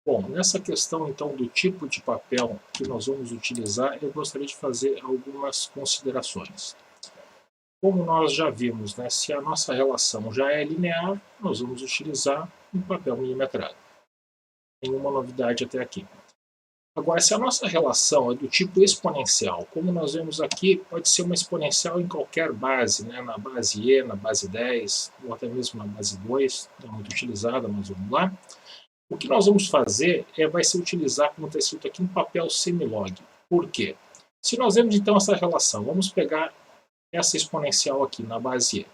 Bom, nessa questão então do tipo de papel que nós vamos utilizar, eu gostaria de fazer algumas considerações. Como nós já vimos, né, se a nossa relação já é linear, nós vamos utilizar um papel milimetrado. Nenhuma novidade até aqui. Agora, se a nossa relação é do tipo exponencial, como nós vemos aqui, pode ser uma exponencial em qualquer base, né, na base E, na base 10, ou até mesmo na base 2, não é muito utilizada, mas vamos lá. O que nós vamos fazer vai ser utilizar, como está escrito aqui, um papel semilog. Por quê? Se nós vemos então essa relação, vamos pegar essa exponencial aqui na base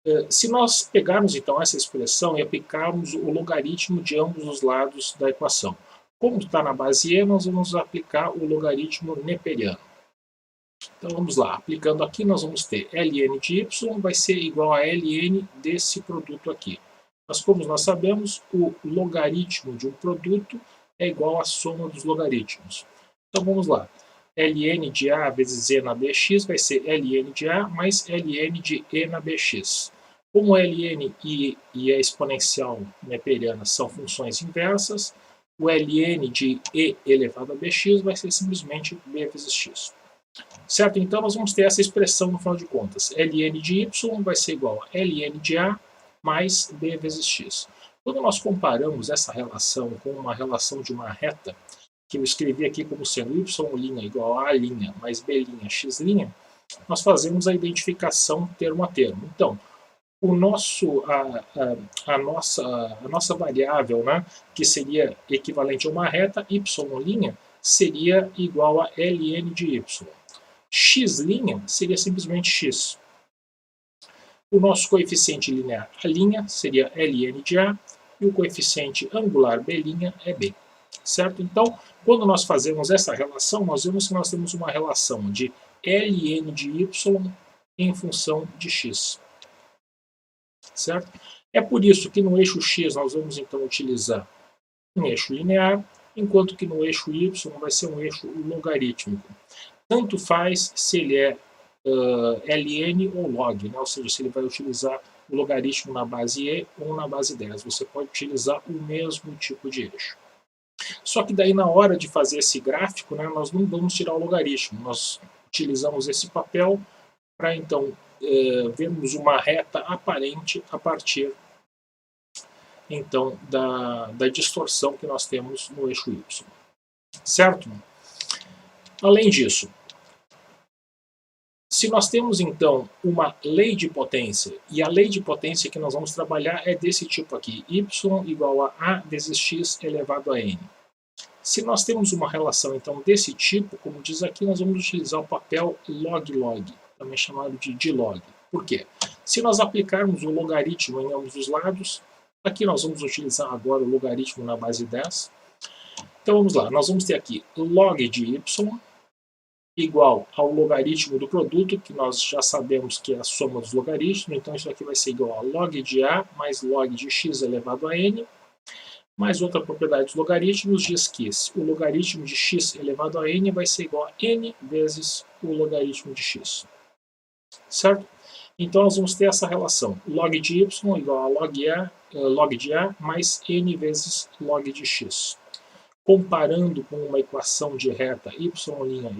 E. Se nós pegarmos então essa expressão e aplicarmos o logaritmo de ambos os lados da equação, como está na base E, nós vamos aplicar o logaritmo neperiano. Então vamos lá, aplicando aqui nós vamos ter ln de y vai ser igual a ln desse produto aqui. Mas como nós sabemos, o logaritmo de um produto é igual à soma dos logaritmos. Então vamos lá, ln de a vezes e na bx vai ser ln de a mais ln de e na bx. Como ln e a exponencial neperiana são funções inversas, o ln de e elevado a bx vai ser simplesmente b vezes x. Certo? Então nós vamos ter essa expressão no final de contas. ln de y vai ser igual a ln de a mais b vezes x. Quando nós comparamos essa relação com uma relação de uma reta, que eu escrevi aqui como sendo y' igual a a' mais b' x', nós fazemos a identificação termo a termo. Então, a nossa variável, né, que seria equivalente a uma reta, y', seria igual a ln de y. X' seria simplesmente x. O nosso coeficiente linear A' seria ln de A, e o coeficiente angular B' é B. Certo? Então, quando nós fazemos essa relação, nós vemos que nós temos uma relação de ln de y em função de x. Certo? É por isso que no eixo x nós vamos então utilizar um eixo linear, enquanto que no eixo y vai ser um eixo logarítmico. Tanto faz se ele é ln ou log, né? Ou seja, se ele vai utilizar o logaritmo na base E ou na base 10. Você pode utilizar o mesmo tipo de eixo. Só que daí na hora de fazer esse gráfico, né, nós não vamos tirar o logaritmo, nós utilizamos esse papel para então vermos uma reta aparente a partir então da distorção que nós temos no eixo Y. Certo? Além disso, se nós temos então uma lei de potência, e a lei de potência que nós vamos trabalhar é desse tipo aqui, y igual a a vezes x elevado a n. Se nós temos uma relação então desse tipo, como diz aqui, nós vamos utilizar o papel log-log, também chamado de log. Por quê? Se nós aplicarmos o logaritmo em ambos os lados, aqui nós vamos utilizar agora o logaritmo na base 10. Então vamos lá, nós vamos ter aqui log de y igual ao logaritmo do produto, que nós já sabemos que é a soma dos logaritmos, então isso aqui vai ser igual a log de a mais log de x elevado a n, mais outra propriedade dos logaritmos diz que o logaritmo de x elevado a n vai ser igual a n vezes o logaritmo de x. Certo? Então nós vamos ter essa relação, log de y igual a log de a mais n vezes log de x. Comparando com uma equação de reta y'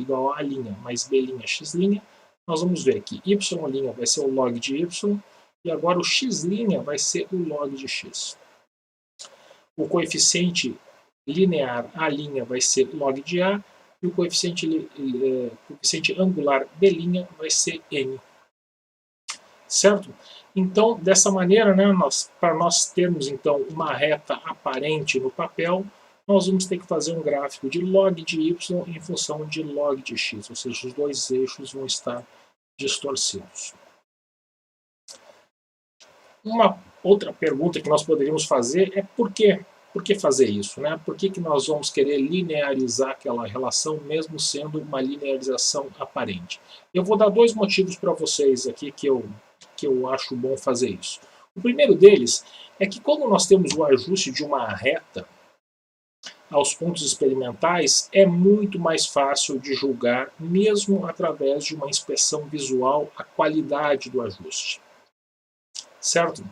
igual a a' mais b' x', nós vamos ver que y' vai ser o log de y, e agora o x' vai ser o log de x. O coeficiente linear A' vai ser log de a, e o coeficiente angular B' vai ser n. Certo? Então, dessa maneira, né, para nós termos então uma reta aparente no papel, nós vamos ter que fazer um gráfico de log de y em função de log de x, ou seja, os dois eixos vão estar distorcidos. Uma outra pergunta que nós poderíamos fazer é por quê? Por que fazer isso? Né? Por que nós vamos querer linearizar aquela relação, mesmo sendo uma linearização aparente? Eu vou dar dois motivos para vocês aqui que eu acho bom fazer isso. O primeiro deles é que quando nós temos o ajuste de uma reta aos pontos experimentais, é muito mais fácil de julgar, mesmo através de uma inspeção visual, a qualidade do ajuste. Certo?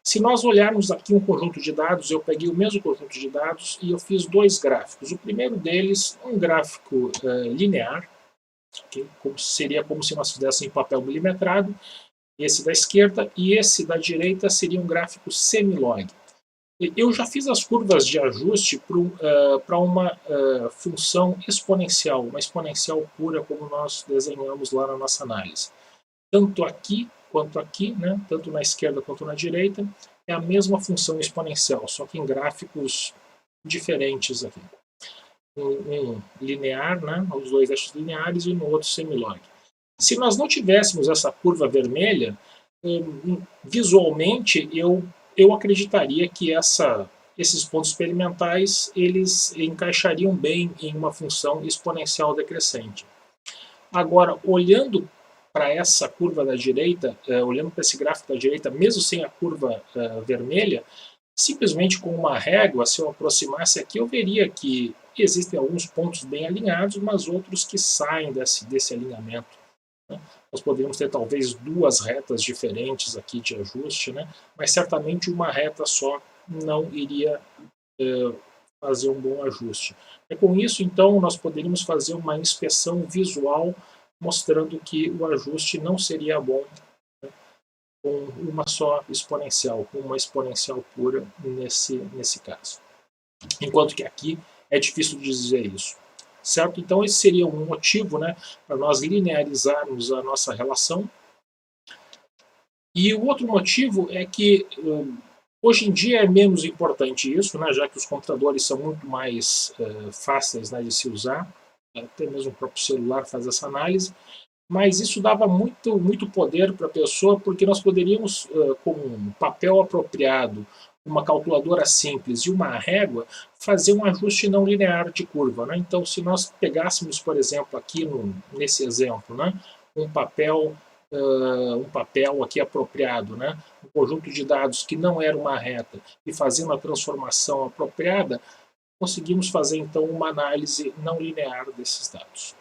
Se nós olharmos aqui um conjunto de dados, eu peguei o mesmo conjunto de dados e eu fiz dois gráficos. O primeiro deles, um gráfico linear, okay? Seria como se nós fizéssemos em papel milimetrado, esse da esquerda, e esse da direita seria um gráfico semilog. Eu já fiz as curvas de ajuste para uma função exponencial, uma exponencial pura, como nós desenhamos lá na nossa análise. Tanto aqui quanto aqui, né, tanto na esquerda quanto na direita, é a mesma função exponencial, só que em gráficos diferentes aqui. Um linear, né, os dois eixos lineares, e no outro semilog. Se nós não tivéssemos essa curva vermelha, visualmente eu acreditaria que esses pontos experimentais eles encaixariam bem em uma função exponencial decrescente. Agora, olhando para essa curva da direita, olhando para esse gráfico da direita, mesmo sem a curva vermelha, simplesmente com uma régua, se eu aproximasse aqui, eu veria que existem alguns pontos bem alinhados, mas outros que saem desse alinhamento, né? Nós poderíamos ter talvez duas retas diferentes aqui de ajuste, né? Mas certamente uma reta só não iria fazer um bom ajuste. E com isso, então, nós poderíamos fazer uma inspeção visual mostrando que o ajuste não seria bom, né, com uma só exponencial, com uma exponencial pura nesse caso. Enquanto que aqui é difícil de dizer isso. Certo? Então esse seria um motivo, né, para nós linearizarmos a nossa relação. E o outro motivo é que hoje em dia é menos importante isso, né, já que os computadores são muito mais fáceis, né, de se usar, até mesmo o próprio celular faz essa análise, mas isso dava muito poder para a pessoa, porque nós poderíamos, com um papel apropriado, uma calculadora simples e uma régua, fazer um ajuste não linear de curva, né? Então, se nós pegássemos, por exemplo, aqui nesse exemplo, né, um papel aqui apropriado, né, um conjunto de dados que não era uma reta, e fazendo a transformação apropriada, conseguimos fazer então uma análise não linear desses dados.